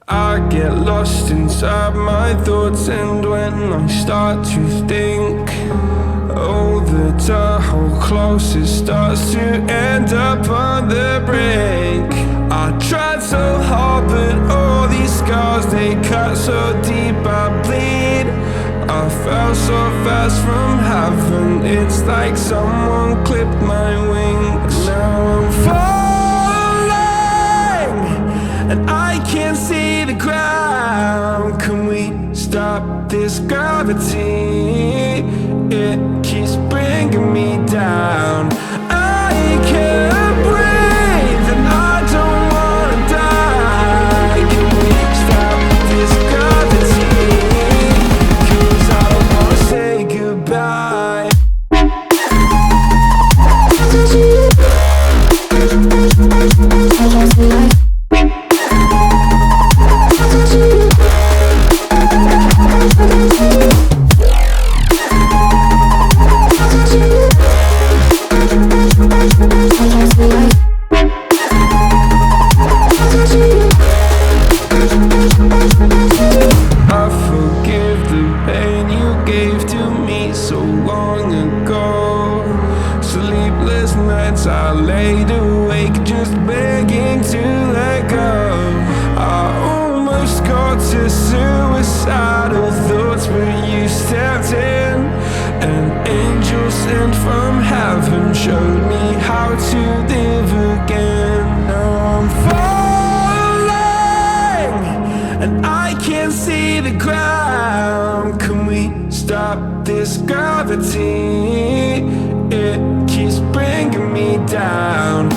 I get lost inside my thoughts, and when I start to think, oh, the whole closest starts to end up on the brink. I tried so hard, but all these scars, they cut so deep I bleed. I fell so fast from heaven, it's like someone clipped my wings. Now I'm falling, and I can't see the ground. Can we stop this gravity? It keeps bringing me down. I can't breathe and I don't wanna die. Can we stop this gravity? 'Cause I don't wanna say goodbye. I forgive the pain you gave to me so long ago. Sleepless nights I laid awake just begging to let go. I almost got to suicidal thoughts, but you stepped in. An angel sent from heaven showed me how to live again. Now I'm falling, and I can't see the ground. Can we stop this gravity? It keeps bringing me down.